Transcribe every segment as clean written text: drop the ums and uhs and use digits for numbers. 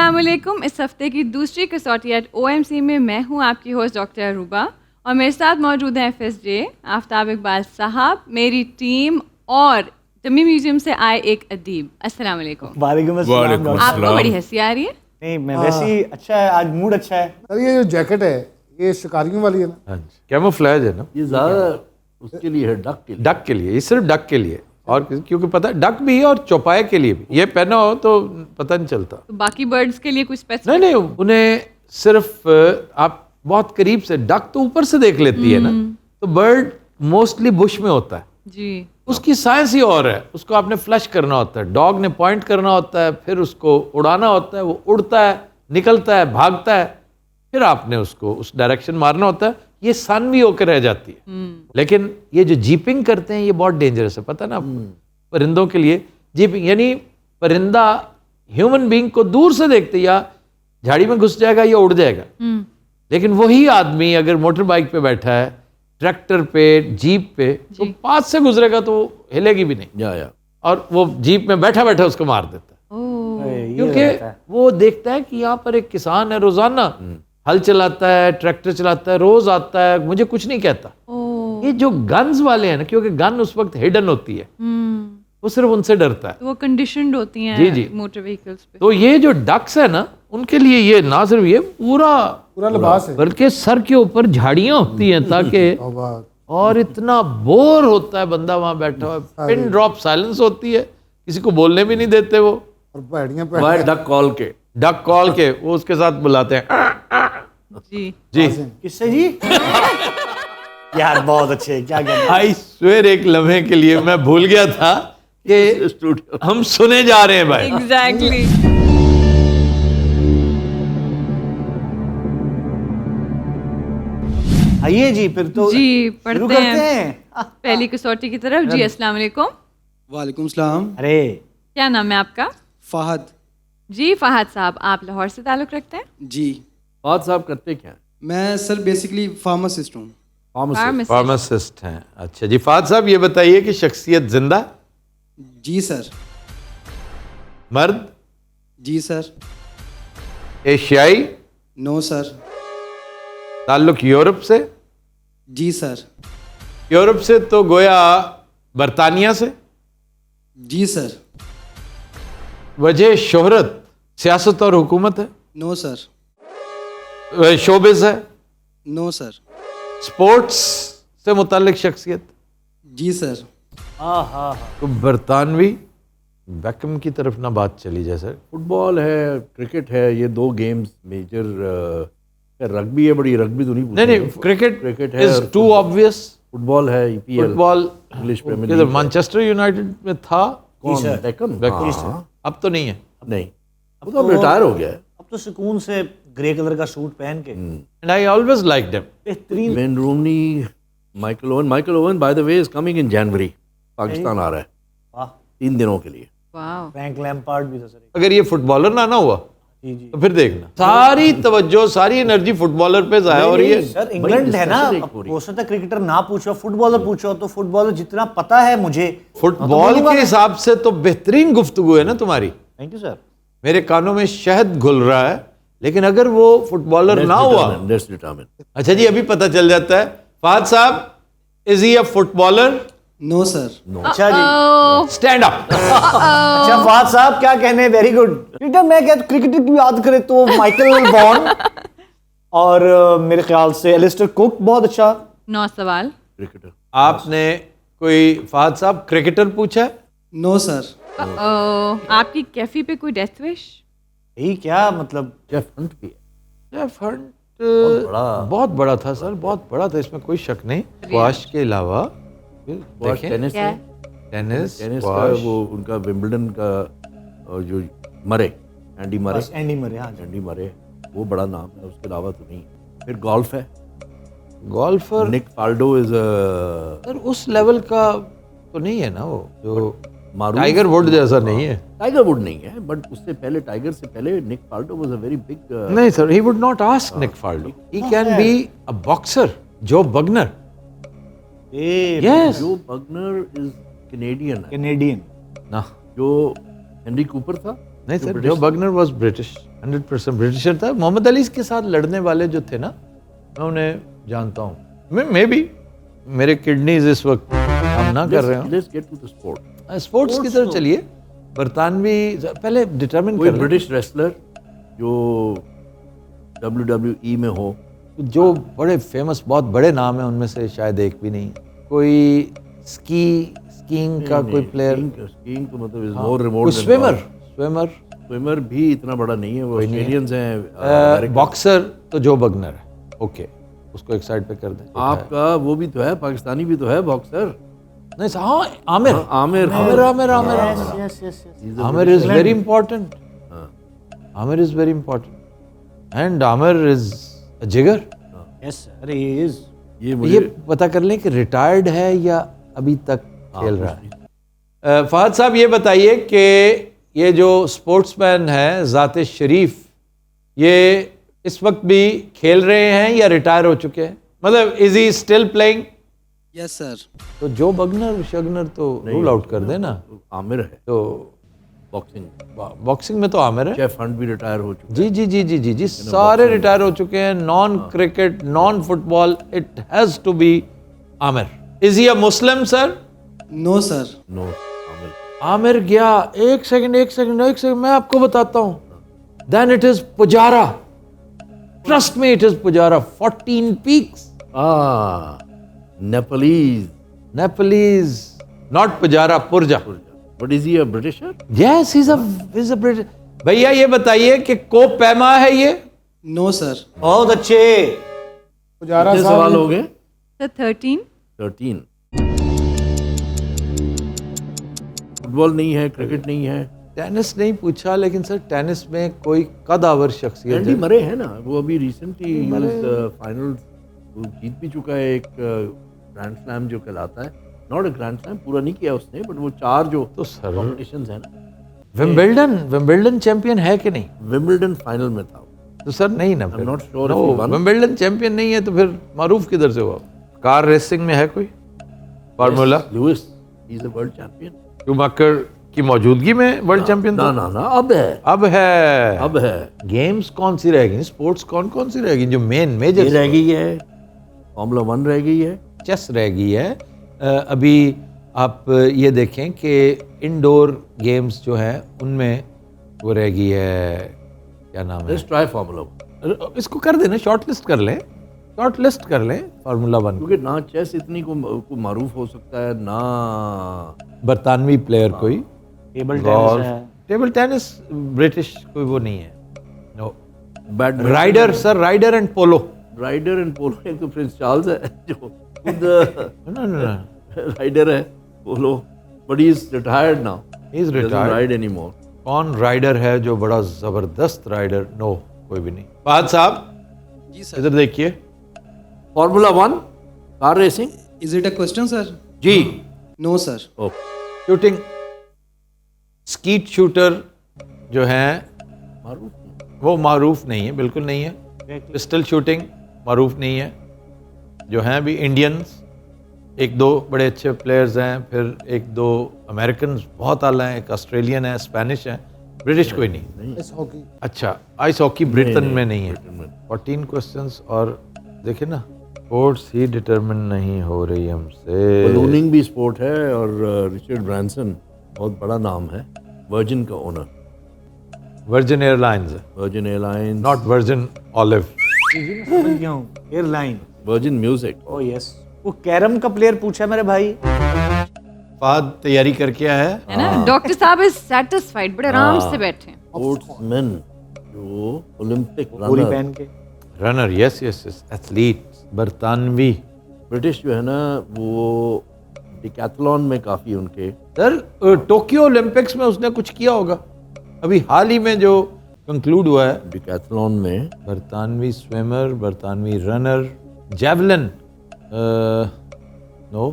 अस्सलाम वालेकुम। इस हफ्ते की दूसरी कसौटी एट OMC में मैं हूं आपकी होस्ट डॉक्टर अरूबा और मेरे साथ मौजूद हैं FSJ आफ्ताब इकबाल साहब, मेरी टीम और जमी म्यूजियम से आए एक अदीब। अस्सलाम वालेकुम। वालेकुम अस्सलाम। आपको बड़ी हंसी आ रही है। नहीं, मैं वैसे ही अच्छा है, आज मूड अच्छा है। सर ये जो जैकेट है ये शिकारियों वाली है ना? हाँ जी, कैमोफ्लेज है ना, ये ज्यादा उसके लिए है, डक के लिए। डक के लिए, ये सिर्फ डक के लिए। और क्योंकि पता है डक भी है और चौपाए के लिए भी, ये पहना हो तो पता नहीं चलता। तो बाकी बर्ड्स के लिए कुछ नहीं स्पेसिफिक? नहीं, उन्हें सिर्फ आप बहुत करीब से, डक तो ऊपर से देख लेती है ना, तो बर्ड मोस्टली बुश में होता है, जी, उसकी साइंस ही और है। उसको आपने फ्लश करना होता है, डॉग ने पॉइंट करना होता है, फिर उसको उड़ाना होता है, वो उड़ता है, निकलता है, भागता है, फिर आपने उसको उस डायरेक्शन मारना होता है, ये सन भी होकर रह जाती है। लेकिन ये जो जीपिंग करते हैं ये बहुत डेंजरस है, पता है ना आपको? परिंदों के लिए जीपिंग यानी परिंदा ह्यूमन बीइंग को दूर से देखते या झाड़ी में घुस जाएगा या उड़ जाएगा, लेकिन वही आदमी अगर मोटर बाइक पे बैठा है, ट्रैक्टर पे, जीप पे, तो पास से गुजरेगा तो वो हिलेगी भी नहीं, या और वो जीप में बैठा बैठा उसको मार देता है। ओह, क्योंकि वो देखता है कि यहाँ पर एक किसान है, रोजाना हल चलाता है, ट्रैक्टर चलाता है, रोज आता है, मुझे कुछ नहीं कहता। ओह, ये जो गन्स वाले हैं ना, क्योंकि गन उस वक्त हिडन होती है, वो सिर्फ उनसे डरता है। तो वो कंडीशनड होती हैं जी, जी। मोटर व्हीकल्स पे। तो ये जो डक्स है ना, उनके लिए ये ना सिर्फ ये पूरा लिबास है। बल्कि सर के ऊपर झाड़ियां होती हैं ताकि, तौबा। और इतना बोर होता है बंदा वहां बैठा हुआ, पिन ड्रॉप साइलेंस होती है, किसी को बोलने भी नहीं देते वो। और पैड़ियां वाई डक कॉल के। डक कॉल के वो उसके साथ बुलाते हैं जी, जी। किससे जी? यार बहुत अच्छे, क्या कहना। आई स्वेर एक लम्हे के लिए मैं भूल गया था कि स्टूडियो हम सुने जा रहे हैं भाई। एग्जैक्टली। आइए जी, फिर तो जी, शुरू पढ़ते करते हैं हैं। पहली कसौटी की तरफ। जी, अस्सलाम वालेकुम। वालेकुम सलाम। अरे क्या नाम है आपका? फ़हद। जी फहद साहब, आप लाहौर से ताल्लुक़ रखते हैं? जी, फाद साहब करते क्या है? मैं सर बेसिकली फार्मासिस्ट हूँ। फार्मासिस्ट। फार्मासिस्ट हैं। अच्छा जी, फाद साहब ये बताइए कि शख्सियत जिंदा, जी सर। मर्द, जी सर। एशियाई, नो सर। ताल्लुक यूरोप से? जी सर। यूरोप से तो गोया बरतानिया से? जी सर। वजह शोहरत सियासत और हुकूमत है? No sir. शोबिज है? No sir. स्पोर्ट्स से मुतालिक शख्सियत? जी सर। हाँ हाँ हाँ, तो बरतानवी बैकम की तरफ ना बात चली जाए सर। फुटबॉल है, क्रिकेट है, ये दो गेम्स मेजर। रग्बी है, बड़ी रग्बी तो नहीं नहीं नहीं, क्रिकेट क्रिकेट है, इज टू ऑब्वियस। फुटबॉल है, EPL, फुटबॉल इंग्लिश प्रीमियर किधर, लीग। मैनचेस्टर यूनाइटेड में था, कौन? सर। बेकम? बेकम। हाँ, अब तो नहीं है। नहीं, अब तो अब रिटायर हो गया है। अब तो सुकून से ग्रे कलर का सूट पहन के and I always like them. बेहतरीन। Wayne Rooney, Michael Owen by the way is coming in January, Pakistan आ रहा है वाह, 3 दिनों के लिए। वाह, फ्रैंक लैम्पार्ड भी था सर। अगर ये फुटबॉलर ना हुआ जी जी तो फिर देखना सारी तवज्जो, सारी एनर्जी फुटबॉलर पे जाया हो रही है। सर, इंग्लैंड है ना, discussion एक अब हो रही हो सकता है क्रिकेटर ना पूछो, फुटबॉलर पूछो, तो फुटबॉलर जितना पता है मुझे, फुटबॉल के हिसाब से तो बेहतरीन गुफ्तगू है ना तुम्हारी। Thank you sir. मेरे कानों में शहद घुल रहा है, लेकिन अगर वो फुटबॉलर ना हुआ, लेट्स डिटरमिन। अच्छा जी अभी पता चल जाता है। फाद साहब, is he a footballer? No sir. अच्छा जी, ओह, स्टैंड अप। अच्छा फाद साहब क्या कहने, वेरी गुड। क्रिकेटर, मैं क्या क्रिकेटर की बात करें तो माइकल वॉन और मेरे ख्याल से एलिस्टर कुक बहुत अच्छा। 9 सवाल। क्रिकेटर। आपने कोई फाद साहब क्रिकेटर पूछा है? No sir. आपकी कैफी पे कोई डेथ विश? यही क्या मतलब, जेफ हंट भी है। जेफ हंट बहुत बड़ा था सर, बहुत बड़ा था, इसमें कोई शक नहीं। स्क्वाश के अलावा देखें, टेनिस क्या है, है? टेनिस, टेनिस का स्क्वाश, वो उनका विंबलडन का और जो मरे, एंडी मरे, बस एंडी मरे। हाँ जी, एंडी मरे, वो बड़ा नाम है, उसके अलावा तो नहीं। फिर गोल्फ है, गोल्फर। निक फाल्डो इज सर उस लेवल का तो नहीं है ना वो, जो मारूफ। टाइगर वुड जैसा नहीं है। टाइगर वुड नहीं है, बट उससे पहले, टाइगर से पहले Nick Faldo was a very big. नहीं sir, he would not ask Nick Faldo, he can be a boxer. Joe Bugner, yes, Joe Bugner is Canadian है कैनेडियन। ना, जो हेनरी कूपर था। नहीं जो सर, British Joe Bugner was British. 100% Britisher था। Muhammad Ali के साथ लड़ने वाले जो थे ना, मैं उन्हें जानता हूँ। मे बी मेरे किडनीज इस वक्त हम ना कर रहे हो। Let's get to the sport. Sports की तरफ चलिए। बरतानवी पहले डिटरमिन कोई कर लें। ब्रिटिश रेसलर जो WWE में हो। जो बड़े फेमस बहुत बड़े नाम हैं उनमें से शायद एक भी नहीं। कोई स्कीइंग का कोई प्लेयर, स्कीइंग तो मतलब इज मोर रिमोट। कोई स्विमर भी इतना बड़ा नहीं है, वो ऑस्ट्रेलियंस हैं। बॉक्सर तो जो बगनर है, ओके, उसको एक साइड पे कर दें। आपका वो भी तो है, पाकिस्तानी भी तो है बॉक्सर। नहीं सर, हाँ, Amir Amir is very important. Amir is very important and Amir is a जिगर। Yes sir, he is. ये पता कर लें कि रिटायर्ड है या अभी तक खेल रहा है। फहद साहब ये बताइए कि ये जो स्पोर्ट्समैन है ज़ाते शरीफ, ये इस वक्त भी खेल रहे हैं या रिटायर हो चुके हैं? मतलब is he still playing? Yes sir. तो जो बगनर शगनर तो रूल आउट कर देना। आमिर है तो बॉक्सिंग में तो आमिर है। जेफ हंट भी रिटायर हो चुका जी, सारे रिटायर हो चुके हैं। Non cricket, non football, it has to be Amir. Is he a Muslim sir? No sir. No, Amir गया। एक सेकंड मैं आपको बताता हूं। Then it is Pujara. Trust में, it is Pujara. 14 peaks. Nepalese, not Pujara, Purja. But is he a Britisher? Yes, he is a British. भैया ये बताइए कि कोप पैमा है ये? No sir. बहुत अच्छे। पुजारा कितने सवाल हो गए? सर 13। 13। फुटबॉल नहीं है, क्रिकेट नहीं है। टेनिस नहीं पूछा, लेकिन सर टेनिस में कोई कदावर शख्सियत एंडी है। मरे है ना, वो अभी रिसेंटली फाइनल जीत भी चुका है। एक ग्रैंड स्लैम जो कहलाता है, नॉट अ ग्रैंड स्लैम, पूरा नहीं किया उसने, बट वो 4 जो तो सर कॉम्पिटिशंस है ना। विंबलडन चैंपियन है कि नहीं? विंबलडन फाइनल में था। तो सर नहीं ना, फिर not sure if he won. Wimbledon champion नहीं है तो फिर मारूफ किधर से हुआ? कार रेसिंग में है कोई formula? Lewis, he is a world champion. Schumacher की मौजूदगी में वर्ल्ड चैंपियन था? ना, अब है। गेम्स कौन सी रहेगी? स्पोर्ट्स कौन सी रहेगी जो मेजर? ये रह गई है, फॉर्मूला 1 रह गई है, चेस रह गई है। अभी आप ये देखें कि इंडोर गेम्स जो हैं उनमें वो रह गई है, क्या नाम है? Let's try formula 1। इसको कर देना, शॉर्ट लिस्ट कर लें फार्मूला 1। क्योंकि ना चेस इतनी को मारूफ हो सकता है ना। बरतानवी प्लेयर कोई टेबल टेनिस है। टेबल टेनिस ब्रिटिश कोई वो नहीं है। नो। बैडमिंटन, राइडर एंड पोलो। एक तो प्रिंस चार्ल्स है जो खुद No. राइडर है polo, but he is retired now. He is retired. Ride anymore. कौन राइडर है जो बड़ा जबरदस्त राइडर? नो, कोई भी नहीं। फहद साहब जी सर। इधर देखिए। Formula 1 car racing. Is it a question sir? जी। No sir. Shooting, skeet shooter जो हैं मारूफ वो मारूफ नहीं है, बिल्कुल नहीं है। पिस्टल शूटिंग मारूफ नहीं है। जो हैं भी इंडियंस, 1-2 बड़े अच्छे प्लेयर्स हैं, फिर 1-2 अमेरिकन बहुत आला हैं, एक ऑस्ट्रेलियन है, स्पेनिश है, ब्रिटिश कोई नहीं। इस हॉकी अच्छा, आइस हॉकी ब्रिटेन में नहीं है। 14 क्वेश्चंस और देखिए ना, स्पोर्ट्स ही डिटरमिन नहीं हो रही हमसे। बलूनिंग भी स्पोर्ट है, और रिचर्ड ब्रांसन बहुत बड़ा नाम है, वर्जिन का ओनर। वर्जिन एयरलाइंस है, virgin airlines, not virgin olive. समझ गया हूँ, एयरलाइन। Virgin music. ओ यस, वो कैरम का प्लेयर पूछा मेरे भाई। फहद तैयारी करके आया है। है ना, डॉक्टर साहब इज सेटिस्फाइड, बड़े आराम से बैठे हैं। स्पोर्ट्समैन जो ओलंपिक पूरी पहन के। रनर, यस, एथलीट, बरतानवी। ब्रिटिश जो है ना, वो डिकैथलॉन में काफी उनके। सर टोक्यो ओलंपिक्स में उसने कुछ किया होगा अभी हाल ही में जो कंक्लूड हुआ है। डिकैथलॉन में बरतानवी स्विमर, बरतानवी रनर, जेवलिन, नो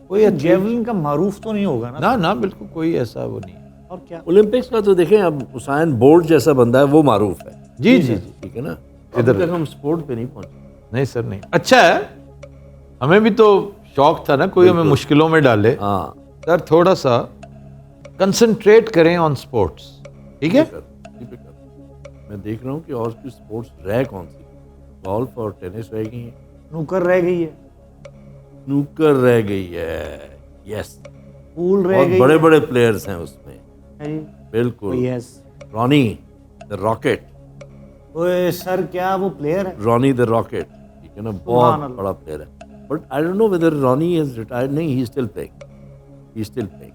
कोई जेवलिन का मारूफ तो नहीं होगा ना? ना बिल्कुल कोई ऐसा वो नहीं। और क्या? ओलंपिक्स का तो देखें, अब उसाइन बोल्ट जैसा बंदा है, वो मारूफ है। जी, ठीक है ना। इधर इधर तक हम स्पोर्ट पे नहीं पहुंचे। नहीं सर, नहीं। अच्छा है, हमें भी तो शौक था ना कोई हमें मुश्किलों में डाले। हाँ सर थोड़ा सा कंसंट्रेट करें ऑन स्पोर्ट्स, ठीक है? मैं देख रहा हूँ कि और कुछ स्पोर्ट्स रह कौन सी, गोल्फ और टेनिस रह गई हैं, स्नूकर रह गई है, स्नूकर रह गई है, यस, पूल रह बहुत गई बड़े बड़े प्लेयर्स हैं उसमें, है। बिल्कुल। यस। रॉनी द रॉकेट, ओए सर क्या वो प्लेयर है? रॉनी द रॉकेट, ठीक है ना, सुभान बहुत अल्लाह। बड़ा प्लेयर है। But I don't know whether Ronnie is retired, नहीं, he still playing, he still playing.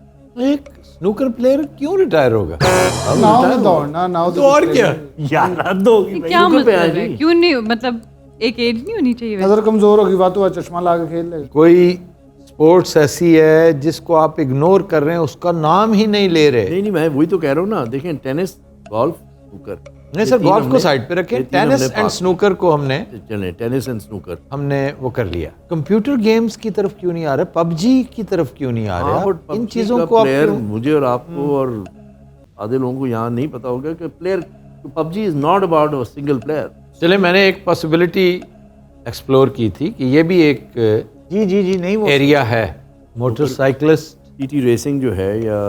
एक स्नूकर प्लेयर क्यों रिटायर होगा? नाव में दौड़ना, नाव तो और क्या? यार हद होगी ये भाई। क्या स्नूकर पे मतलब आए है? नहीं। क्यों नहीं, मतलब एक एज नहीं होनी चाहिए वैसे? नजर कमजोर होगी, बात हुआ चश्मा ला के खेल लेगा। कोई स्पोर्ट्स ऐसी है जिसको आप इग्नोर कर रहे हैं, उसका नाम ही नहीं ले रहे। नहीं, मैं वही तो कह रहा हूँ ना, देखें टेनिस, गोल्फ, स्नूकर, नहीं सर, गोल्फ को साइड पे रखें, टेनिस एंड स्नूकर को हमने टेनिस एंड स्नूकर। वो कर लिया। कंप्यूटर गेम्स की तरफ क्यों नहीं आ रहे? पबजी की तरफ क्यों नहीं आ रहे? आप इन चीजों को आप प्लेयर, क्यों? मुझे और आपको और आधे लोगों को यहाँ नहीं पता होगा कि player, PUBG is not about a single player. चले, मैंने एक पॉसिबिलिटी एक्सप्लोर की थी कि ये भी एक जी नहीं वो एरिया है, मोटरसाइकिलिस्ट। टीटी रेसिंग जो है या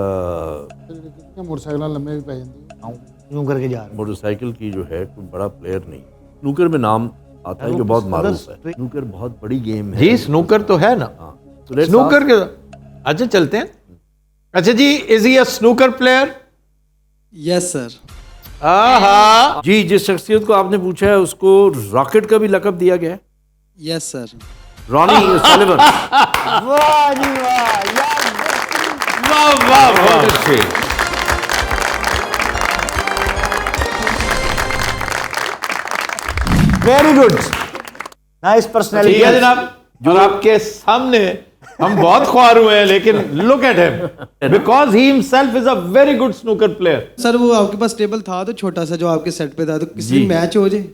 मोटरसाइकिल लंबे भी पै जाती यूं करके जा रहे हैं। मोटरसाइकिल की जो है, कोई बड़ा प्लेयर नहीं। स्नूकर में नाम आता है जो बहुत मारूफ है, स्नूकर बहुत बड़ी गेम है। जी, स्नूकर तो है ना। हाँ, तो let's स्नूकर के अच्छा चलते हैं। अच्छा जी, is he a snooker player? Yes sir. आहा, जी, जिस शख्सियत को आपने पूछा है उसको रॉकेट का भी लक़ब दिया गया है, यस सर। रॉनी सॉलिवन। वाह जी वाह यार, वाह वाह वाह, अच्छे। वेरी गुड, नाइस ठीक पर्सनैलिटी है जनाब, जो आपके सामने हम बहुत ख्वार हुए हैं, लेकिन look at him, because he himself is a very good snooker player. Sir वो आपके पास टेबल था तो छोटा सा जो आपके सेट पे था, तो किसी मैच हो जाए।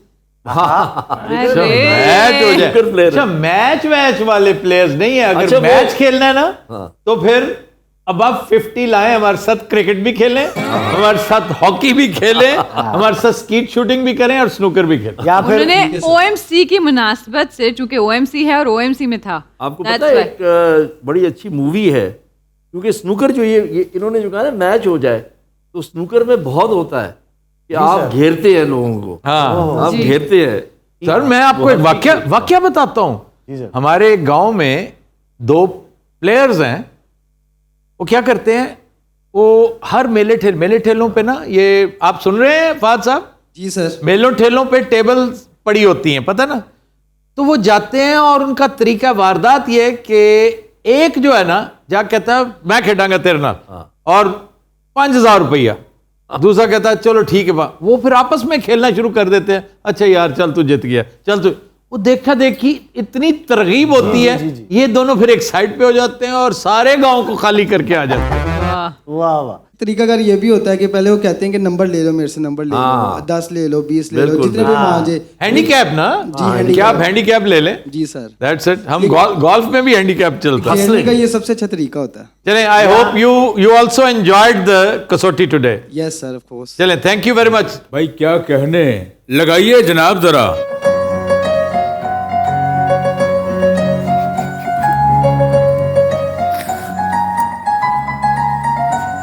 अरे मैच हो स्नूकर जाए। player अच्छा, मैच वाले प्लेयर्स नहीं है। अगर अच्छा, मैच खेलना है ना, हाँ। तो फिर अब 50 लाएं, हमारे साथ क्रिकेट भी खेलें, हमारे साथ हॉकी भी खेलें, हमारे साथ स्कीट शूटिंग भी करें और स्नूकर भी खेलें। या फिर उन्होंने OMC की मुनासबत से, चूंकि OMC है और OMC में था, आपको That's पता है why. एक बड़ी अच्छी मूवी है, क्योंकि स्नूकर जो ये इन्होंने जो कहा ना मैच हो जाए, तो स्नूकर में बहुत होता है कि आप घेरते हैं लोगों को, हाँ आप जी। घेरते हैं। सर, मैं आपको एक वाक्य बताता हूँ। हमारे गांव में 2 प्लेयर्स हैं, वो क्या करते हैं, वो हर मेले ठेलों पे ना, ये आप सुन रहे हैं फाद साहब, जी सर। मेलों ठेलों पे टेबल पड़ी होती हैं, पता ना, तो वो जाते हैं और उनका तरीका वारदात ये है कि एक जो है ना, जा कहता है मैं खेडांगा तेरे नाल और 5000 रुपया, दूसरा कहता है चलो ठीक है, वो फिर आपस में खेलना शुरू कर देते हैं। अच्छा यार, चल तू जीत गया, चल तू, वो देखा देखी इतनी तरगीब होती है, ये दोनों फिर एक साइड पे हो जाते हैं और सारे गांव को खाली करके आ जाते हैं। वाह। वाह वाह, तरीकाकार ये भी होता है कि पहले वो कहते हैं कि नंबर ले लो मेरे से, नंबर ले लो, 10 ले लो, 20 ले लो, बिल्कुल, जितने भी वहाँ जे। हैंडीकैप ना, क्या आप हैंडीकैप ले लें? जी सर। That's it. हम गोल्फ में भी हैंडीकैप चलता है। खेलने का ये सबसे अच्छा तरीका होता है। चलें, I hope you also enjoyed the Kasauti today. Yes sir, of course. चलें, थैंक यू वेरी मच। भाई क्या कहने, लगाइए जनाब जरा।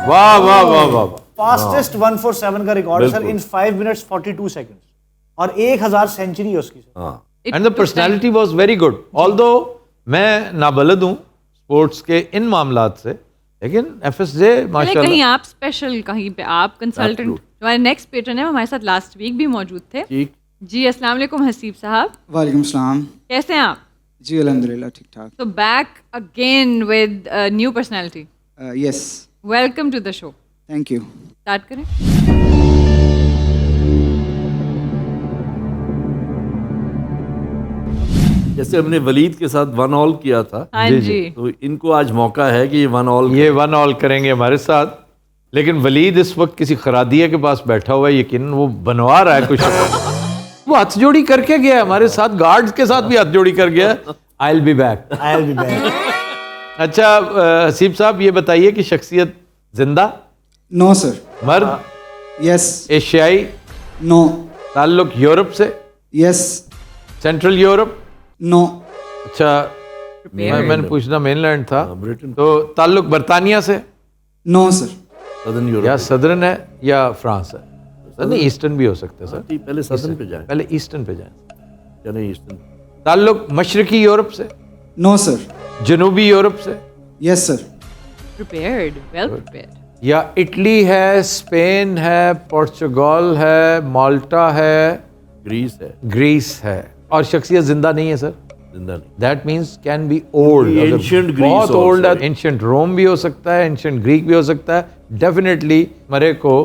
वाह वाह वाह वाह। फास्टेस्ट 147 का रिकॉर्ड है सर, इन 5 मिनट्स 42 सेकंड्स, और 1000 सेंचुरी है उसकी सर। हाँ, and the personality was very good, although मैं नाबलद हूँ स्पोर्ट्स के इन मामलात से, लेकिन FSJ कहीं माशाल्लाह। आप स्पेशल, कहीं पे आप कंसल्टेंट। Absolute. हमारे नेक्स्ट पेट्रन है, वो हमारे साथ लास्ट वीक भी मौजूद थे। ठीक। जी, अस्सलाम वालेकुम हसीब साहब, वालेकुम सलाम। कैसे हैं आप? जी अल्हम्दुलिल्लाह ठीक ठाक। So back again with a new personality. Yes, Welcome to the show. Thank you. Start करें। जैसे हमने वलीद के साथ 1 ऑल किया था, हाँ जी, जी। तो इनको आज मौका है कि ये 1 ऑल। ये 1 ऑल करेंगे हमारे साथ, लेकिन वलीद इस वक्त किसी खरादिया के पास बैठा हुआ है, यकीनन वो बनवा रहा है कुछ। वो हाथ जोड़ी करके गया हमारे साथ, गार्ड्स के साथ भी हाथ जोड़ी कर गया। I will be back. I will be back. अच्छा हसीब साहब, ये बताइए कि शख्सियत जिंदा, नो सर। मर्द, यस। एशियाई, नो। ताल्लुक यूरोप से, यस। Central Europe. नो। अच्छा, मैंने पूछना मेनलैंड था, ब्रिटेन, तो ताल्लुक बरतानिया से नो सर। सदर्न या यूरोप, सदरन है या फ्रांस है? सर नहीं ईस्टर्न भी हो सकता है सर। ठीक, पहले सदर्न पे जाए, पहले ईस्टर्न पे जाएं। चले ईस्टर्न। ताल्लुक मशरकी यूरोप से, नो सर, जनूबी यूरोप से, yes sir, Prepared, well prepared. या इटली है, स्पेन है, पोर्चुगल है, माल्टा है, ग्रीस है, ग्रीस है, और शख्सियत जिंदा नहीं है सर। जिंदा नहीं। That means can be old, Ancient Greece बहुत also. ओल्ड है। एंशियंट रोम भी हो सकता है, एंशियंट ग्रीक भी हो सकता है। डेफिनेटली मरे को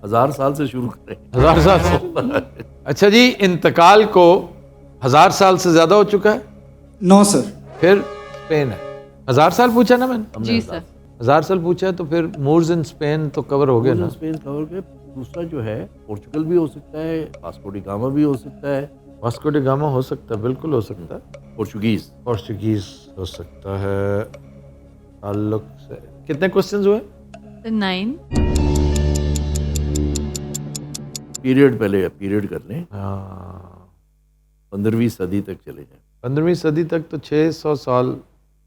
1000 साल से शुरू करें। 1000 साल से। अच्छा जी, इंतकाल को 1000 साल से ज्यादा हो चुका है। नो सर, फिर स्पेन है। 1000 साल पूछा ना मैंने? जी सर। 1000 साल पूछा है तो फिर मूर्स इन स्पेन तो कवर हो गया ना। स्पेन कवर के। दूसरा जो है पोर्चुगल भी हो सकता है, वास्को डी गामा भी हो सकता है, वास्को डी गामा हो सकता है, बिल्कुल हो सकता है। पोर्चुगीज पोर्चुगीज हो सकता है। ताल्लुक से कितने क्वेश्चंस हुए? The 9. पीरियड पहले पीरियड कर लें, हाँ, 15वीं सदी तक चले जाएं। 15वीं सदी तक तो 600 साल।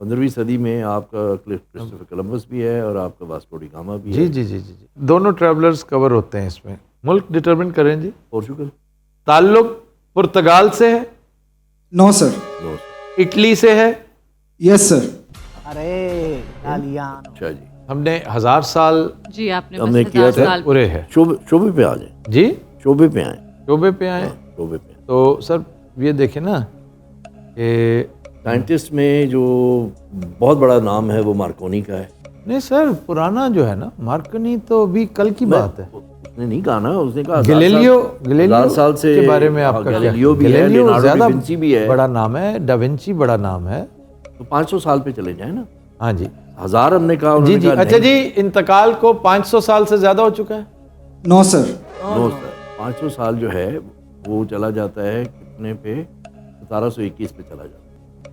15वीं सदी में आपका क्रिस्टोफर कोलंबस भी है और आपका वास्को डी गामा भी जी है। जी जी जी जी, दोनों ट्रैवलर्स कवर होते हैं इसमें। मुल्क डिटरमिन करें जी। पोर्चुगल। ताल्लुक पुर्तगाल से है, नो सर, नो। इटली से है। यस सर, अरे इटालियानो। अच्छा जी, हमने 1000 साल जी आपने हमने बस किया 1000 था। साल पूरे है शोबे पे आ जाए, जी। शोबे पे आए, शोबे पे आए शोबे पे। तो सर ये देखें ना कि साइंटिस्ट में जो बहुत बड़ा नाम है वो मार्कोनी का है। नहीं सर, पुराना जो है ना मार्कनी तो अभी कल की बात है। उसने नहीं कहा ना, उसने कहा गैलीलियो 1000 साल से के बारे में आपका क्या? गैलीलियो भी है, गैलीलियो लियोनार्डो ज्यादा डी विंची भी है, बड़ा नाम है, डा विंची बड़ा नाम है। तो 500 साल पे चले जाए ना। हाँ जी 1000 हमने कहा, जी उन्होंने जी। कहा अच्छा नहीं। जी, इंतकाल को 500 साल से ज्यादा हो चुका है। नो सर, नो सर, 500 साल जो है वो चला जाता है कितने पे? 1721 पे चला जाता है।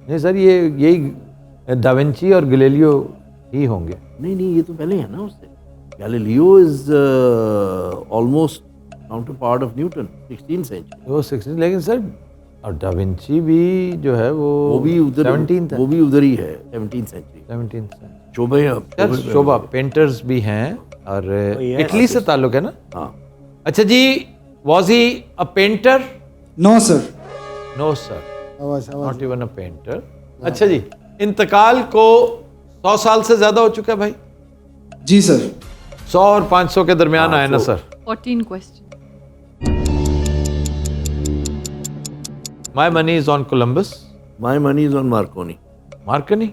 नहीं सर, ये यही डा विंची और गैलीलियो ही होंगे। नहीं नहीं, ये तो पहले है ना उससे। Galileo is almost counterpart of Newton, 16th century. वो 16, लेकिन सर और डा विंची भी जो है वो भी उधर 17th है। वो भी उधर ही है, 17th सेंचुरी। 17th से। शोभा शोभा पेंटर्स भी हैं और इटली से ताल्लुक है ना। हाँ। अच्छा जी, was he a painter? No sir, no sir, शाबाश शाबाश। Not even a painter. अच्छा जी, इंतकाल को 100 साल से ज्यादा हो चुका है भाई। जी सर, 100 और 500 के दरमियान आए ना sir. 14 question. My money is on Columbus. My money is on Markovnikov. मार्कनी।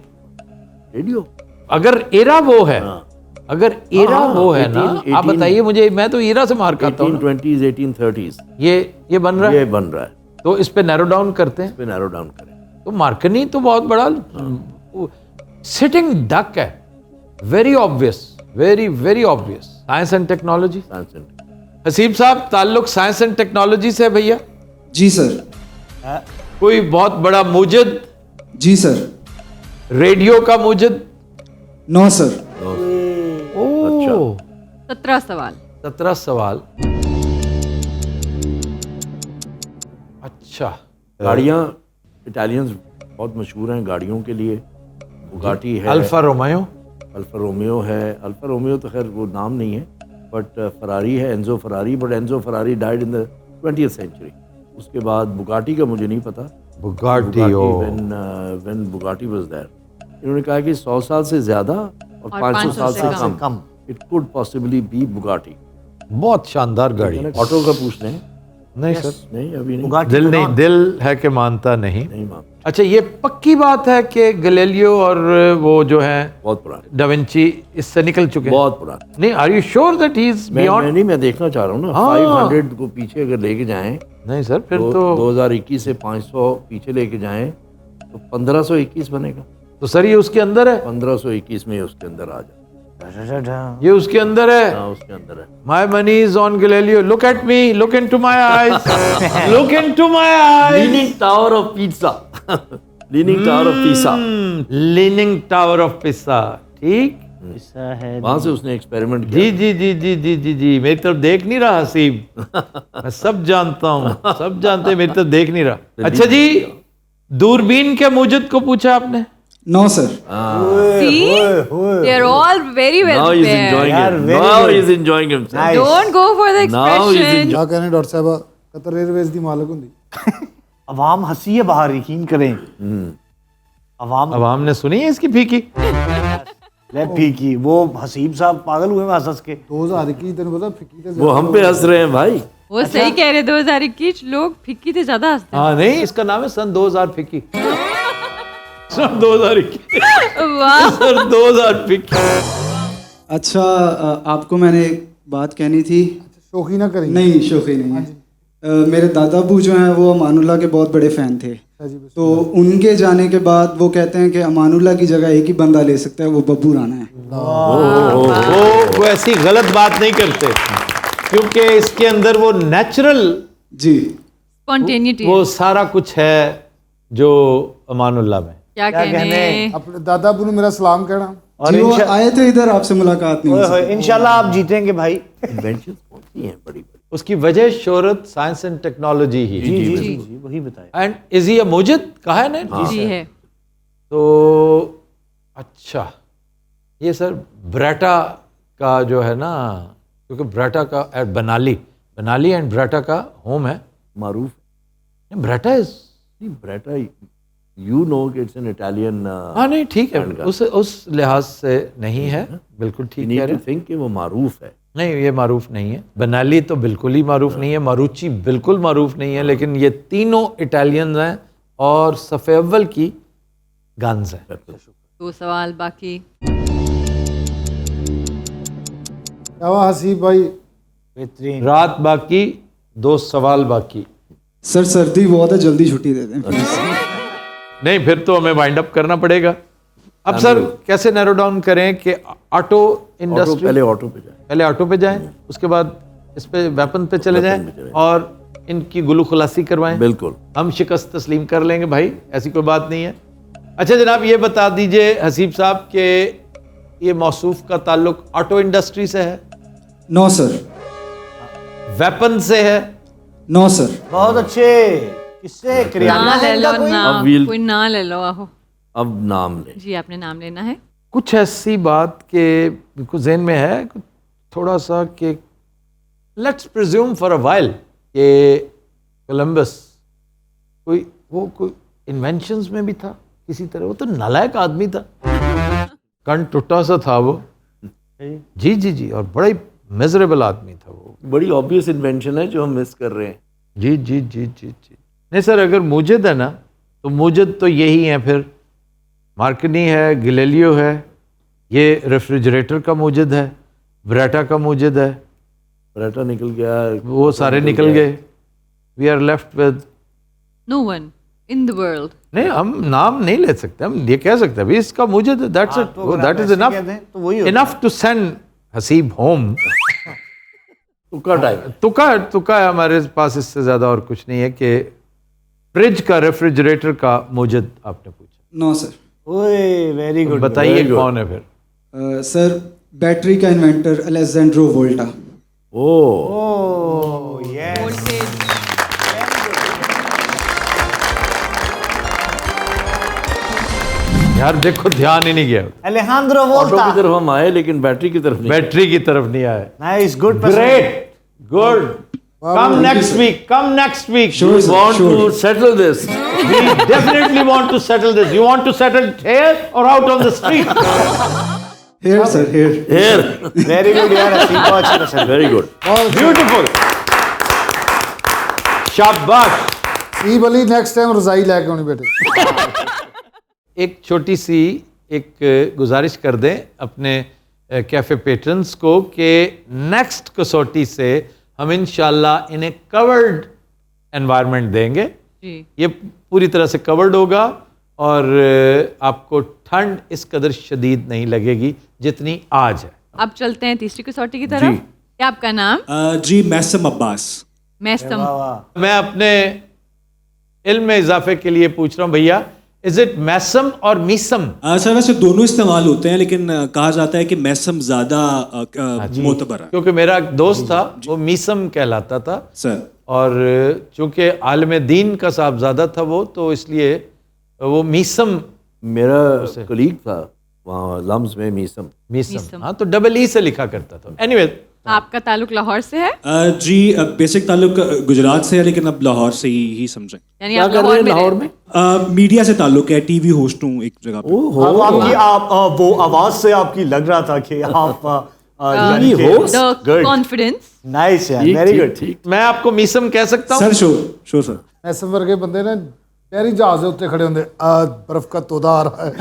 Radio. अगर एरा वो है, हाँ। अगर एरा हाँ, वो है ना, 18 आप बताइए मुझे, मैं तो एरा से मार करता हूँ। 1820s 1830s ये बन रहा ये है, बन रहा है। तो इस पे नैरो डाउन करते हैं। इस पे नैरो डाउन करें। तो मार्कनी तो बहुत बड़ा सिटिंग डक है। Very obvious, very very obvious. Science and technology. Science and Haseeb साहब, ताल्लुक साइंस एंड टेक्नोलॉजी से है भैया। जी सर, कोई बहुत बड़ा मुजिद, जी सर, रेडियो का मुजिद? नो सर, ओह, 17 सवाल. 17 सवाल। अच्छा, गाड़ियाँ इटालियंस बहुत मशहूर हैं गाड़ियों के लिए। बुगाटी है, अल्फा रोमियो। अल्फा रोमियो है। अल्फा रोमियो तो खैर वो नाम नहीं है, बट फरारी है, Enzo Ferrari. But Enzo Ferrari died in the 20th century. उसके बाद बुगाटी का मुझे नहीं पता। Bugatti, when Bugatti was there, इन्होंने कहा कि 100 साल से ज्यादा और 500 साल से कम। It could possibly be Bugatti. बहुत शानदार गाड़ी। ऑटो का पूछ लें। नहीं सर, नहीं अभी नहीं, दिल नहीं, दिल है कि मानता नहीं। नहीं मानता। अच्छा, ये पक्की बात है कि गैलीलियो और वो जो है बहुत पुराने, डा विंची इससे निकल चुके हैं। बहुत पुराने। नहीं, are you sure that he is beyond? मैं देखना चाह रहा हूँ ना। हाँ। 500 को पीछे अगर लेके जाएं, नहीं सर, फिर तो 2021 से 500 पीछे लेके जाएं तो 1521 बनेगा। तो सर ये उसके अंदर है। 1521 में उसके अंदर आ जाए। ये उसके अंदर है। हाँ, उसके अंदर है। My money is on Galileo. Look at me, look into my eyes, look into my eyes. Leaning tower of pizza. Leaning tower of pizza. Leaning tower of पिसा। ठीक, वहां से उसने एक्सपेरिमेंट किया। जी जी जी जी जी जी जी। मेरी तरफ देख नहीं रहा हसीब, मैं सब जानता हूँ, सब जानते हैं, मेरी तरफ देख नहीं रहा। अच्छा जी, दूरबीन के मूजिद को पूछा आपने? No, sir. See, they are all very well Now he's prepared. enjoying यार, it. very Now good. he's enjoying himself. Nice. Don't go for the Now he's expression. क्या कहने डॉक्टर साहब कतर एयरवेज ਦੀ ਮਾਲਕ ਹੁੰਦੀ अवाम हंसी है बाहर, यकीन करें। अवाम अवाम ने सुनी है इसकी फीकी? लेपी की वो हसीब साहब पागल हुए हैं हंस के। 2021 ਤੈਨੂੰ ਪਤਾ ਫਿੱਕੀ ਤੇ वो हम पे हंस रहे हैं भाई। वो सही कह रहे 2021 लोग फिक्की से ज्यादा हंसते हाँ नहीं, इसका नाम है सन 2000 फीकी। सन 2021 हैं। वाह, सर 2000 फीकी। अच्छा आपको मैंने एक बात कहनी थी। शोखी ना करें। नहीं शोखी नहीं है। मेरे दादा अबू जो हैं वो अमानुल्लाह के बहुत बड़े फ़ैन थे। तो उनके जाने के बाद वो कहते हैं कि अमानुल्लाह की जगह एक ही बंदा ले सकता है, वो बब्बू राणा है। वो ऐसी गलत बात नहीं करते, क्योंकि इसके अंदर वो नेचुरल जी स्पॉन्टेनिटी वो सारा कुछ है जो अमानुल्लाह में। क्या कहने। अपने दादा अबू ने मेरा सलाम कहना। और जी वो आए थे इधर, आपसे मुलाकात नहीं हुई। इंशाल्लाह आप जीतेंगे भाई। इन्वेंशन कौन सी हैं बड़ी बड़ी? उसकी वजह शोहरत साइंस एंड टेक्नोलॉजी ही। जी जी जी जी वही बताया। एंड इज ही अ मुजिद कहा है ना? जी है। तो अच्छा, ये सर ब्रेटा का जो है ना, क्योंकि ब्रेटा का एट बनाली एंड ब्रेटा का होम है मारूफ ब्रेटा इज। नहीं ब्रेटा, यू नो कि इट्स एन इटालियन। हाँ नहीं ठीक है, उस लिहाज से नहीं है, बिल्कुल ठीक नीड कह टू रहे हैं। थिंक कि वो मारूफ है। नहीं ये मारूफ नहीं है, बनाली तो बिल्कुल ही मारूफ नहीं है, मारूची बिल्कुल मारूफ नहीं है, लेकिन ये तीनों इटालियंस हैं और सफ़े अव्वल की गन्स हैं। 2 सवाल बाकी। क्या हुआ हसीब भाई? बेहतरीन। रात बाकी, 2 सवाल बाकी। सर सर्दी बहुत है, जल्दी छुट्टी दे दें प्लीज। नहीं फिर तो हमें वाइंड अप करना पड़ेगा। अब सर कैसे नैरो डाउन करें कि ऑटो इंडस्ट्री, पहले ऑटो पे जाए। पहले ऑटो पे जाएं, उसके बाद इस पे वेपन पे चले वेपन पे जाएं चले। और इनकी गुलू खुलासी करवाएं। बिल्कुल। हम शिकस्त तस्लीम कर लेंगे भाई, ऐसी कोई बात नहीं है। अच्छा जनाब ये बता दीजिए हसीब साहब के ये मौसूफ का ताल्लुक ऑटो इंडस्ट्री से है? No sir. वेपन से है? No sir. बहुत अच्छे। किससे? किरियाना ना ले है लो इनका कोई? ना, अब we'll- कोई ना ले लो। आहो अब नाम ले। जी, आपने नाम लेना है। कुछ ऐसी बात के बिल्कुल जहन में है कुछ थोड़ा सा कि let's presume for a while कि कोलंबस कोई इन्वेंशंस में भी था किसी तरह। वो तो नालायक आदमी था, कण टूटा सा था वो। जी जी जी, और बड़ा ही मिजरेबल आदमी था वो। बड़ी ऑब्वियस इन्वेंशन है जो हम मिस कर रहे हैं। जी जी जी जी जी। नहीं सर, अगर मुजिद है ना तो मुजिद तो यही है फिर। मार्कनी है, गिलेलियो है, ये रेफ्रिजरेटर का मुजिद है, ब्रेटा का मुजिद है, ब्रेटा निकल गया, वो सारे निकल गए। We are left with no one in the world. नहीं, हम नाम नहीं ले सकते, हम ये कह सकते हैं भाई इसका मुजिद, दैट्स इट, तो अगर दैट आप इज ऐसे इनफ, कह दें, तो वही होता है। Enough to send Haseeb home. तुक्का टाइम। तुक्का है हमारे पास, इससे ज्यादा और कुछ नहीं है कि फ्रिज का रेफ्रिजरेटर का मुजिद आपने पूछा। No sir. ओए वेरी गुड। बताइए very good. कौन है फिर? सर बैटरी का inventor Alessandro Volta. Oh oh yes. यार देखो ध्यान ही नहीं गया, अलेहांद्रो ऑटो वोल्टा। की तरफ हम आए लेकिन बैटरी की तरफ नहीं। बैटरी की तरफ नहीं आया। Nice, good. Great, good. Come next week, come next week. Sure, sir. Want Sure. to settle this? We definitely want to settle this. You want to settle it here or out on the street? Here sir here. Here. Very good यार, हसीब बहुत अच्छा था। Very good. Beautiful. शाबाश। Haseeb Ali next time रजाई लेके आनी बेटे। एक छोटी सी एक गुजारिश कर दें अपने कैफे पेट्रन्स को कि नेक्स्ट कसौटी से हम इंशाल्लाह इन्हें कवर्ड एनवायरनमेंट देंगे। जी, ये पूरी तरह से कवर्ड होगा और आपको ठंड इस कदर शदीद नहीं लगेगी जितनी आज है। अब चलते हैं तीसरी कसौटी की तरफ। क्या आपका नाम? जी मैसम अब्बास। मैसम। मैं अपने इल्म में इजाफे के लिए पूछ रहा हूँ भैया, इज इट मैसम और मीसम? सर वैसे दोनों इस्तेमाल होते हैं लेकिन कहा जाता है कि मैसम ज़्यादा मोतबर है। क्योंकि मेरा एक दोस्त था वो मीसम कहलाता था सर और चूंकि आलिम दीन का साहबजादा था वो, तो इसलिए वो मीसम मेरा कलीग था वहाँ लम्स में मीसम। मीसम, हाँ, तो डबल ई से लिखा करता था। एनीवे, आपका ताल्लुक लाहौर से है? जी बेसिक ताल्लुक गुजरात से है, लेकिन अब लाहौर से ही समझें। यानी क्या आप कर रहे हैं लाहौर रहते में? हैं। मीडिया से ताल्लुक है, टीवी होस्ट हूँ एक जगह पे। अब आपकी आप वो आवाज से आपकी लग रहा था कि आप यानी कि The Good. confidence. नाइस यार, ठीक, वेरी ठीक, गुड। ठीक। मैं आपको मीसम कह सकता हूँ? Sir show sir. ਐਸ ਵਰਗੇ ਬੰਦੇ ਨੇ ਟੈਰੀ ਜਹਾਜ਼ ਦੇ ਉੱਤੇ ਖੜੇ ਹੁੰਦੇ ਆ ਬਰਫ਼ का तोदा आ रहा है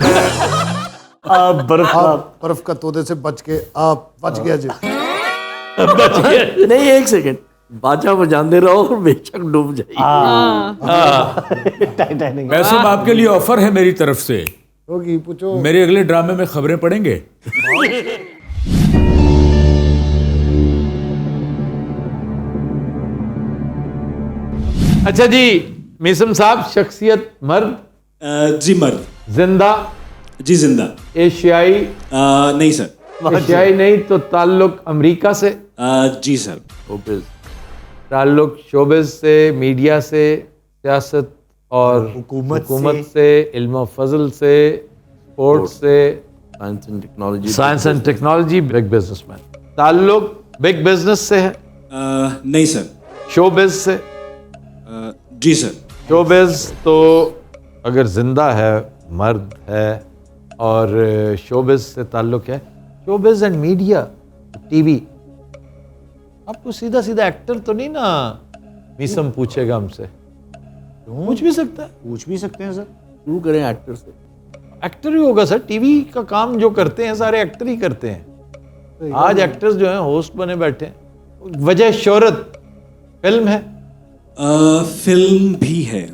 बर्फ आप बर्फ का तोदे से बच के आप बच गया जी। नहीं, एक सेकंड, बाजा बजाते रहो और बेशक डूब जाइए। टाइटैनिक। वैसे आपके लिए ऑफर है मेरी तरफ से, होगी पूछो। मेरे अगले ड्रामे में खबरें पढ़ेंगे। अच्छा जी, मीसम साहब, शख्सियत मर्द, जी मर्द। जिंदा, जी जिंदा। एशियाई? नहीं सर। एशियाई नहीं तो ताल्लुक अमेरिका से? जी सर। शोबिज़। ताल्लुक शोबिज से, मीडिया से, सियासत और हुकूमत से, इल्म फजल से, स्पोर्ट्स से, science and technology, big businessman. ताल्लुक बिग बिजनेस से है? नहीं सर। शोबिज से? जी सर। शोबिज तो अगर जिंदा है, मर्द है और शोबिज से ताल्लुक है, शोबिज एंड मीडिया, टीवी। आपको सीधा सीधा एक्टर तो नहीं ना मीसम पूछेगा हमसे? पूछ भी सकता है। पूछ भी सकते हैं सर। शुरू करें एक्टर से। एक्टर ही होगा सर, टीवी का काम जो करते हैं सारे एक्टर ही करते हैं। आज एक्टर्स जो हैं होस्ट बने बैठे हैं। वजह शोहरत फिल्म है? फिल्म भी है।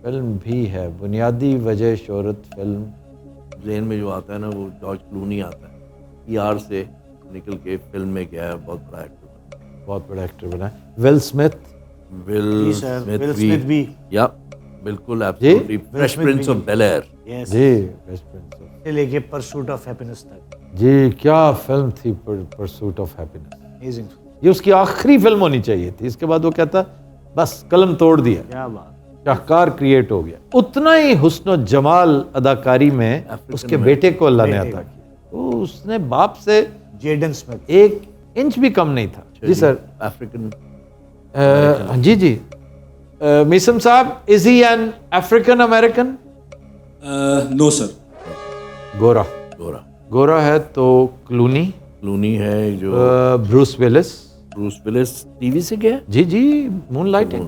फिल्म भी है, बुनियादी वजह शोहरत फिल्म। जहन में जो आता है ना वो जॉर्ज क्लूनी आता है, पीआर से निकल के फिल्म में गया है, बहुत बड़ा एक्टर, बहुत बड़ा एक्टर बना है। Will Smith? Will sir, Smith Will Smith भी। या बिल्कुल, absolutely, fresh prince of Bel Air. Yes जी, बेस्ट प्रिंस। से लेके परसूट ऑफ हैप्पीनेस तक। जी, क्या फिल्म थी परसूट ऑफ हैप्पीनेस। अमेजिंग। ये उसकी आखिरी फिल्म होनी चाहिए थी। इसके बाद वो कहता बस कलम तोड़ दिया, क्या बात। शाहकार क्रिएट हो गया। उतना ही हुस्न और जमाल अदाकारी में उसके बेटे को अल्लाह ने अता किया। वो उसने बाप से जेडन स्मिथ 1 इंच भी कम नहीं था। जी सर। अफ्रीकन। जी जी। मीसम साहब, is he an African American? No sir. गोरा? गोरा। गोरा है तो क्लूनी? क्लूनी है जो। Bruce Willis? Bruce Willis TV से गया। जी जी, मूनलाइटिंग।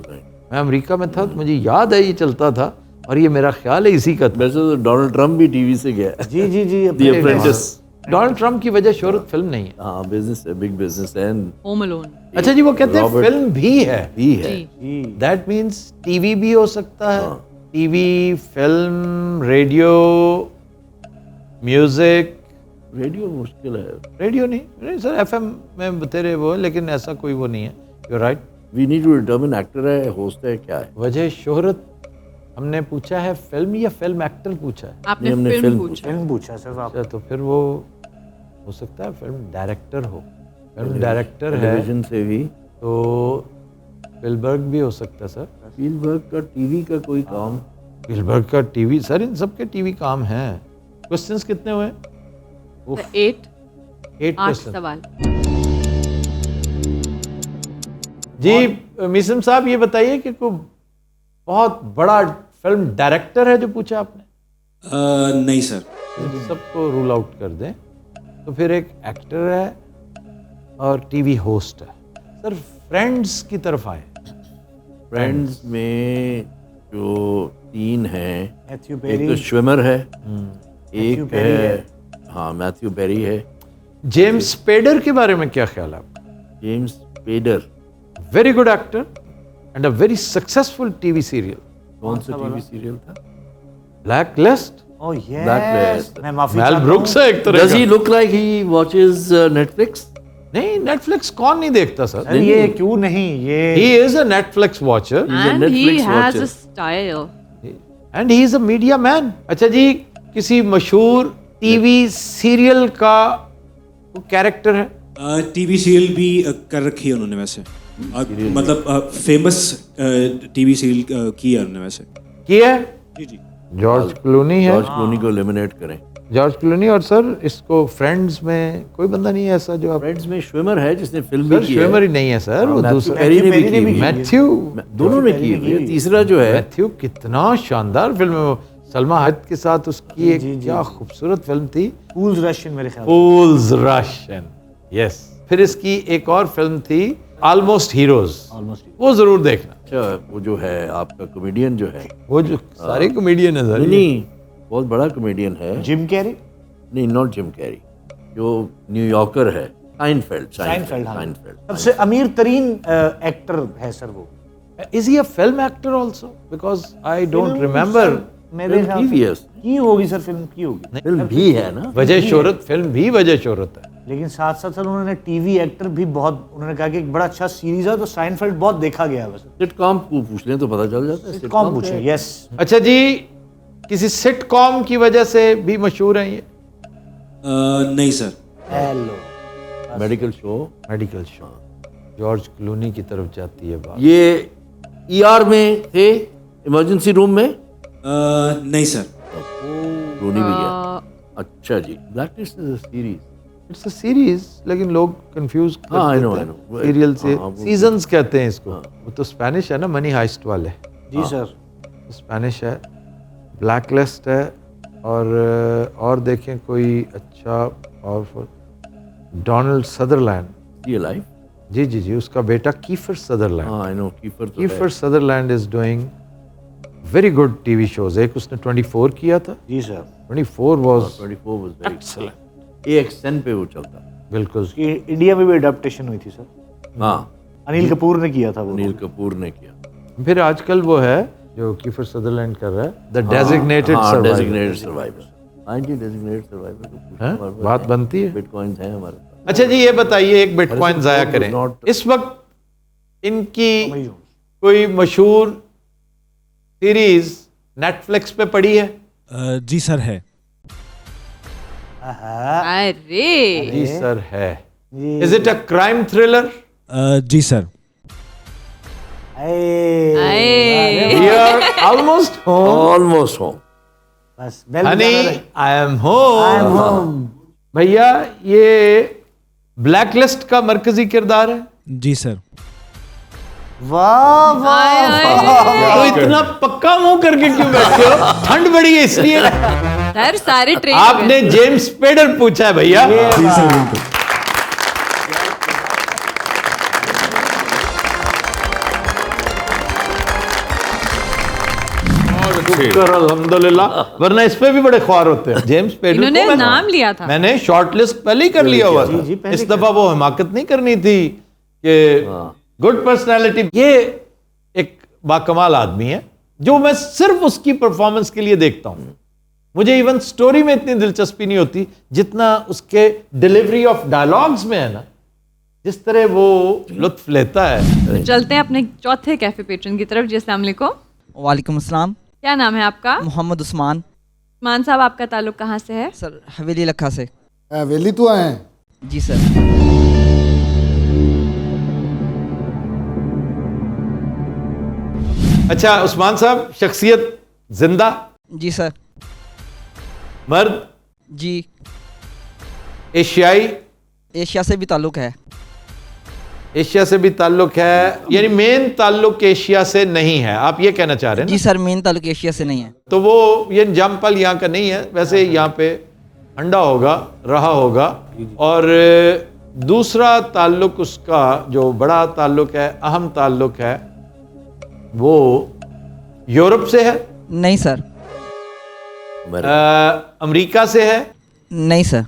मैं अमेरिका में था तो मुझे याद है ये चलता था, और ये मेरा ख्याल है इसी का था। वैसे तो डोनाल्ड ट्रम्प भी टीवी से गया। जी जी जी। The Apprentice. डोनाल्ड ट्रम्प की वजह शोहरत फिल्म नहीं है। हाँ, बिजनेस है, बिग बिजनेस है। Home Alone. अच्छा जी, वो कहते हैं फिल्म भी है। भी है। जी। दैट मीन्स टीवी भी हो सकता है। TV, film, radio, music. Radio मुश्किल है। रेडियो नहीं सर, एफएम में बतेरे वो है, लेकिन ऐसा कोई वो नहीं है। You right. We need to determine actor है, होस्ट है, क्या है। वजह शोहरत हमने पूछा है फिल्म या फिल्म एक्टर पूछा है? आपने हमने फिल्म फिल्म पूछा। फिल्म पूछा सर आप। अच्छा, तो फिर वो हो सकता है फिल्म डायरेक्टर हो। फिल्म डायरेक्टर है टेलीविजन से भी तो स्पीलबर्ग भी हो सकता है सर। स्पीलबर्ग का टीवी का कोई काम। स्पीलबर्ग का टीवी, सर इन सबके टीवी काम हैं। क्वेश्चंस कितने हुए? 8 क्वेश्चन। सवाल। जी मीसम साहब, ये बताइए कि कोई बहुत बड़ा फिल्म डायरेक्टर है जो पूछा आपने? नहीं सर। सबको रूल आउट कर दें तो फिर एक एक्टर है और टीवी होस्ट है। सर फ्रेंड्स की तरफ आए। फ्रेंड्स में जो 3 हैं, मैथ्यू एक पेरी। तो स्विमर है, मैथ्यू एक पेरी है, हाँ मैथ्यू पेरी है। जेम्स स्पेडर के बारे में क्या ख्याल है आपका? James स्पेडर very good actor and a very successful TV serial. कौन सा टीवी सीरियल था? Black list. Oh yes. Blacklist। मैं माफी मेल चाहता ब्रुक्स हूं। है एक तरह डज ही का। Look like he watches Netflix? नहीं, नेटफ्लिक्स कौन नहीं देखता सर? अरे ये क्यों नहीं, ये ही is a Netflix watcher And he Netflix has watcher. a style. And he is a media man. अच्छा जी, किसी मशहूर टीवी सीरियल का कैरेक्टर है? टीवी सीरियल भी कर रखी है उन्होंने वैसे। मतलब फेमस टीवी सीरियल की है उन्होंने वैसे। किया है? जी जी। जॉर्ज क्लूनी है। जॉर्ज क्लूनी को एलिमिनेट करें। George Clooney. और सर इसको फ्रेंड्स में कोई बंदा नहीं है ऐसा जो आप? फ्रेंड्स में श्विमर है जिसने फिल्म सर भी की श्विमर है। ही नहीं है सर, वो दूसरा पेरी ने भी की है। मैथ्यू, दोनों ने की है। तीसरा जो है मैथ्यू कितना शानदार फिल्म है वो, सलमा hayek के साथ उसकी एक क्या खूबसूरत फिल्म थी, फूल्स रश मेरे ख्याल से। फूल्स रश। यस। फिर इसकी एक और फिल्म थी ऑलमोस्ट हीरोज, वो जरूर देखना। अच्छा, वो जो है आपका कॉमेडियन जो है, वो जो सारे कॉमेडियन है सर। नहीं बहुत बड़ा कॉमेडियन है। Jim Carrey? नहीं, नॉट जिम कैरी, जो न्यूयॉर्कर है, साइनफेल्ड। साइनफेल्ड सबसे अमीर तरीन एक्टर है सर वो। Is he a film actor also? Because I don't remember. मेरे ख्याल से की होगी सर, फिल्म की होगी। फिल्म भी है ना, वजह शोहरत, फिल्म भी वजह शोहरत है। लेकिन साथ साथ सर उन्होंने टीवी एक्टर भी बहुत, उन्होंने कहा कि एक बड़ा अच्छा सीरीज है, तो साइनफेल्ड बहुत देखा गया है। सिटकॉम को पूछ लें तो पता चल जाता है। सिटकॉम पूछे। यस। अच्छा जी, किसी सिटकॉम की वजह से भी मशहूर हैं ये? नहीं sir. Hello. Medical show. Medical show. George Clooney की तरफ जाती है बात। ये ईआर में थे, इमरजेंसी रूम में। नहीं सर। क्लूनी भी है। अच्छा जी, Blacklist is a series. It's a series, लेकिन लोग कंफ्यूज हाँ, I know. सीरियल से हाँ, वो- सीजन्स कहते हैं इसको। वो तो स्पेनिश है ना, मनी हाइस्ट वाले। जी सर। स्पेनिश है, ब्लैकलिस्ट है, और देखें कोई अच्छा और डोनाल्ड सदरलैंड। ये लाइफ। जी जी जी, उसका बेटा कीफर सदरलैंड। हाँ, आई नो कीफर तो Kiefer Sutherland is doing very good TV shows. एक उसने 24 किया था। जी sir. 24 was 24 was very excellent. AXN पे वो चलता। बिल्कुल। उसकी इंडिया में भी अडेप्टेशन हुई थी सर। हाँ, अनिल कपूर ने किया था वो। अनिल कपूर ने किया। फिर आजकल वो है जो कीफर सदरलैंड कर रहा है, the designated survivor. Designated survivor. हाँ जी, डेजिग्नेटेड सर्वाइवर। बात बनती है। बिटकॉइंस हैं हमारे पास। अच्छा जी, ये बताइए, एक बिटकॉइन जाया was करें, not- इस वक्त इनकी कोई मशहूर सीरीज नेटफ्लिक्स पे पड़ी है? जी सर है। अरे जी सर है। Is it a crime thriller? जी sir. We are almost home. Almost home. बस बेल हनी, बजाना रहे। I am home. भैया, ये ब्लैकलिस्ट का मरकजी किरदार है। जी सर। वाह वाह। तो इतना पक्का मुंह करके क्यों बैठे हो? ठंड बड़ी है इसलिए। सर सारे ट्रेन आपने जेम्स स्पेडर पूछा है भैया। जी सर बिल्कुल। शुक्र अल्हम्दुलिल्लाह, वरना इस पे भी बड़े ख्वार होते हैं। जेम्स स्पेडर इन्होंने को नाम लिया था। मैंने शॉर्ट लिस्ट पहले ही कर लिया हुआ था। जी, पहले इस दफा वो हिमाकत नहीं करनी थी कि गुड पर्सनालिटी। ये एक बाकमाल आदमी है जो मैं सिर्फ उसकी परफॉर्मेंस के लिए देखता हूं। मुझे इवन स्टोरी में इतनी दिलचस्पी नहीं होती जितना उसके डिलीवरी ऑफ डायलॉग्स में है ना, जिस तरह वो लुत्फ लेता है। चलते हैं अपने चौथे कैफे पेट्रन की तरफ। जी अस्सलाम वालेकुम। वालेकुम अस्सलाम। क्या नाम है आपका? मोहम्मद उस्मान। उस्मान साहब, आपका ताल्लुक कहाँ से है? सर हवेली लखा से। हवेली तो आए हैं। जी सर। अच्छा उस्मान साहब, शख्सियत जिंदा? जी सर। मर्द? जी। एशियाई? एशिया से भी ताल्लुक है। एशिया से भी ताल्लुक है, यानी मेन ताल्लुक एशिया से नहीं है, आप ये कहना चाह रहे हैं जी ना? सर, मेन ताल्लुक एशिया से नहीं है। तो वो ये जमपल यहाँ का नहीं है, वैसे यहाँ पे अंडा होगा, रहा होगा। और दूसरा ताल्लुक उसका जो बड़ा ताल्लुक है, अहम ताल्लुक है, वो यूरोप से है? नहीं सर। अमेरिका से है? नहीं सर।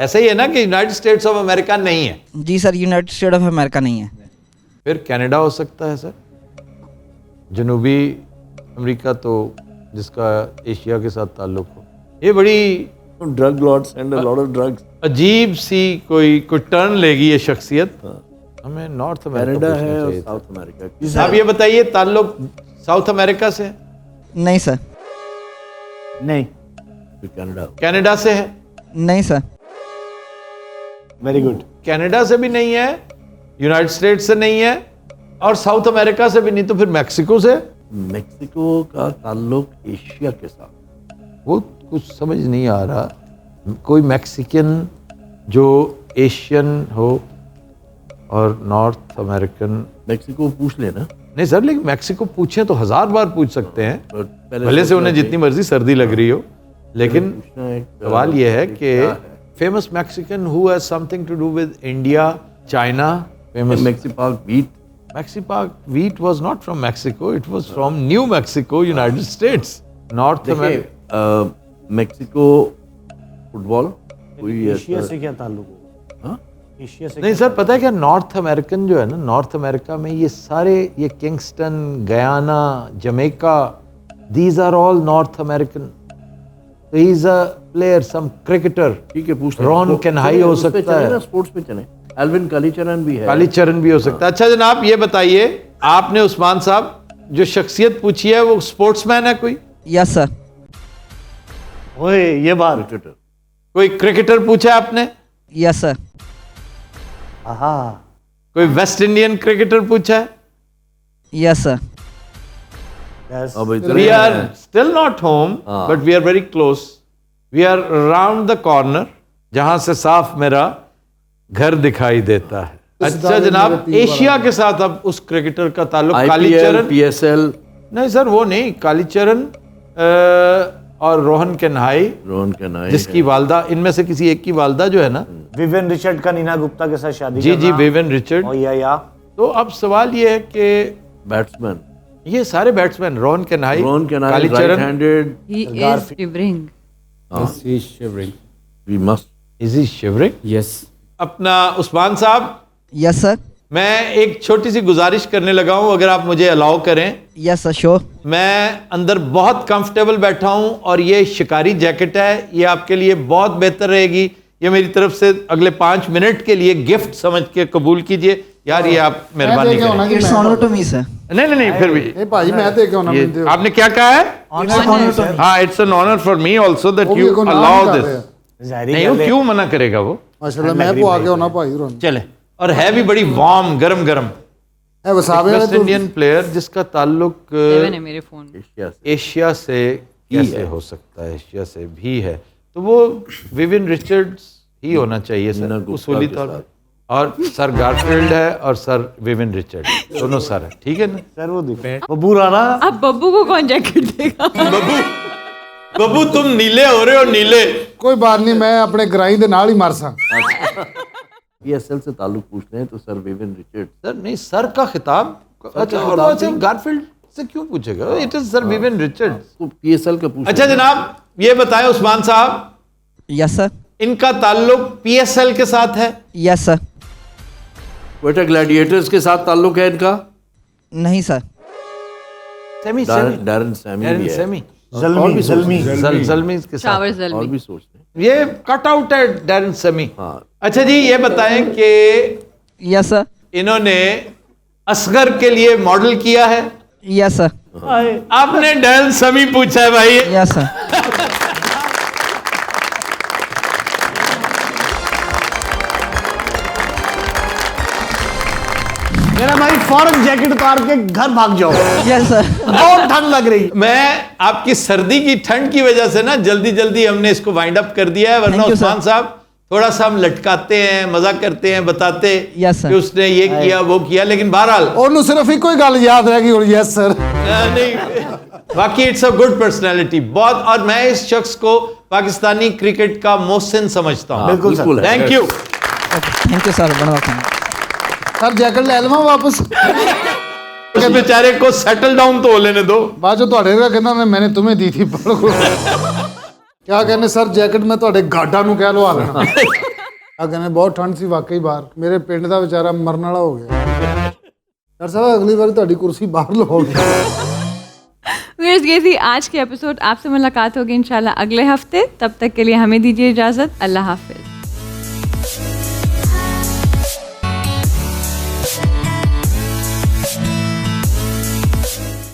ऐसा ही है ना कि यूनाइटेड स्टेट्स ऑफ अमेरिका नहीं है? जी sir, United State of America नहीं है। फिर कनाडा हो सकता है सर, जनूबी अमेरिका, तो जिसका एशिया के साथ ताल्लुक हो। ये बड़ी drug lords and a lot of drugs. अजीब सी कोई टर्न लेगी ये शख्सियत। हमें नॉर्थ कनाडा अमेरिका है और चाहिए था। South America. आप ये बताइए, ताल्लुक साउथ अमेरिका से है? नहीं सर। नहीं। कनाडा। कनाडा से है? नहीं सर। Very good. कनाडा से भी नहीं है, यूनाइटेड स्टेट्स से नहीं है, और साउथ अमेरिका से भी नहीं, तो फिर मैक्सिको से? मेक्सिको का ताल्लुक एशिया के साथ, वो कुछ समझ नहीं आ रहा। कोई मैक्सिकन जो एशियन हो और नॉर्थ अमेरिकन। मेक्सिको पूछ लेना। नहीं सर, लेकिन मैक्सिको पूछें तो 1000 बार पूछ सकते हैं, पहले भले से सोचना उन्हें जितनी मर्जी सर्दी लग रही हो, लेकिन पूछना है सवाल ये है क्या कि है? Famous Mexican who has something to do with India, China, famous Mexipak wheat. Mexipak wheat was not from Mexico, it was from New Mexico, United States. North America. Mexico football कोई एशिया से क्या ताल्लुक होगा? हाँ? Asia से नहीं sir, पता है क्या, नॉर्थ अमेरिकन जो है ना, नॉर्थ अमेरिका में ये सारे, ये Kingston, Guyana, Jamaica, these are all North American. He is a player, some cricketer. ठीक है, पूछ रॉन केनहाई हो सकता है, स्पोर्ट्स पे चले। एल्विन कालीचरण भी है। कालीचरण भी हो सकता है। अच्छा जनाब, ये बताइए, आपने उस्मान साहब जो शख्सियत पूछी है वो स्पोर्ट्समैन है कोई? Yes sir. ओए ये बात क्रिकेटर। कोई क्रिकेटर पूछा है आपने? Yes sir. आहा कोई वेस्ट इंडियन क्रिकेटर पूछा है? Yes sir. अब इधर We are still not home, but we are very close. We are around the corner, जहां से साफ मेरा घर दिखाई देता है। अच्छा जनाब, एशिया के साथ अब उस क्रिकेटर का ताल्लुक IPL, कालीचरण, PSL। नहीं सर वो नहीं, कालीचरण और रोहन केनहाई, रोहन केनहाई जिसकी वालदा, इनमें से किसी एक की वालदा जो है ना, विवियन रिचर्ड का नीना गुप्ता के साथ शादी जी जी, करना। Vivian Richard. ओ या तो अब सवाल ये है कि बैट्समैन। ये सारे batsman, Rohan Kanhai, Rohan Kanhai right Kallicharan, handed. He is shivering. We must. Is he shivering? Yes. अपना उस्मान साहब, यस सर। मैं एक छोटी सी गुजारिश करने लगा हूं, अगर आप मुझे अलाउ करें। Yes sir, sure. मैं अंदर बहुत कंफर्टेबल बैठा हूं और ये शिकारी जैकेट है, ये आपके लिए बहुत बेहतर रहेगी। ये मेरी तरफ से अगले 5 मिनट के लिए गिफ्ट समझ के कबूल कीजिए यार, ये आप मेहरबानी करें। It's honour to me sir. नहीं नहीं नहीं, फिर भी नहीं भाई मैं ते क्यों ना ये मिलते हो? आपने क्या कहा है? हाँ, it's an honour for me also that you allow this. नहीं, वो क्यों मना करेगा वो? माशाल्लाह मैं को आ गया ना भाई रोन। चले, और है भी बड़ी वार्म, गरम गरम। है वसाबे वेस्ट इंडियन प्लेयर जिसका ताल्लुक Seven है मेरे फोन में। एशिया से कैसे हो सकता है? एशिया से भी है तो वो विवियन रिचर्ड्स ही होना चाहिए सर, उसूली तौर पर। और सर गारफील्ड है और सर विवियन रिचर्ड, दोनों सर है, ठीक है ना सर? वो देखो बब्बू राणा। अब बब्बू को कौन जैकेट देगा? बब्बू तुम नीले हो रहे हो, नीले। कोई बात नहीं, मैं अपने ग्राई दे नाल ही मर सा। PSL से ताल्लुक पूछ रहे हैं तो सर विवियन रिचर्ड। सर नहीं, सर का खिताब। अच्छा, और अच्छा गारफील्ड से क्यों पूछेगा? It is sir Vivian Richard. तो PSL का पूछ। अच्छा जनाब, ये बताएं उस्मान साहब, यस सर। इनका ताल्लुक PSL के साथ है? Yes sir. क्वेटा ग्लैडिएटर्स के साथ ताल्लुक है इनका? नहीं सर। सेमी डैरन सैमी भी है। सेमी जल्मी जल्मी जल्मी के साथ। शावर और जल्मी। भी सोचते हैं। ये कट आउट है डैरन सेमी। हाँ। अच्छा जी, ये बताएं कि यस सर। इन्होंने असगर के लिए मॉडल किया है? Yes sir. आपने डैरन सेमी पूछा है भाई। Yes sir. मेरा भाई फौरन जैकेट उतार के घर भाग जाओ, यस सर। बहुत ठंड लग रही। मैं आपकी सर्दी की ठंड की वजह से ना जल्दी जल्दी हमने इसको वाइंड अप कर दिया है, वरना Thank you, sir. उस्मान साहब थोड़ा सा हम लटकाते हैं, मजा करते हैं, बताते Yes, sir. कि उसने ये किया वो किया, लेकिन बहरहाल ਉਹਨੂੰ ਸਿਰਫ ਇੱਕੋ ਹੀ ਗੱਲ ਯਾਦ ਰਹਿ गई और यस सर। नहीं, बाकी इट्स अ गुड पर्सनैलिटी बहुत, और मैं इस शख्स को पाकिस्तानी क्रिकेट का मोहसिन समझता हूँ। बिल्कुल सर। बिल्कुल है। Thank you. Thank you sir, बड़ा थैंक। सर जैकेट ले लवां वापस? उस बेचारे को सेटल डाउन तो हो लेने दो। बाद जो ਤੁਹਾਡੇ ਦਾ ਕਹਿੰਦਾ ਨੇ मैंने तुम्हें दी थी पढ़ को। क्या कहने सर जैकेट मैं ਤੁਹਾਡੇ ਗਾਡਾਂ ਨੂੰ ਕਹਿ ਲਵਾ ਲੈਣਾ। ਆ ਕਹਿੰਦੇ ਬਹੁਤ ਠੰਡ ਸੀ ਵਾਕਈ ਬਾਹਰ, ਮੇਰੇ ਪਿੰਡ ਦਾ ਵਿਚਾਰਾ ਮਰਨ ਵਾਲਾ ਹੋ ਗਿਆ। सर साहब अगली बार ਤੁਹਾਡੀ कुर्सी बाहर लगाओगे। व्यूअर्स, ये थी आज की एपिसोड। आपसे मुलाकात होगी इंशाल्लाह अगले हफ्ते। तब तक के लिए हमें दीजिए इजाज़त। अल्लाह हाफिज़।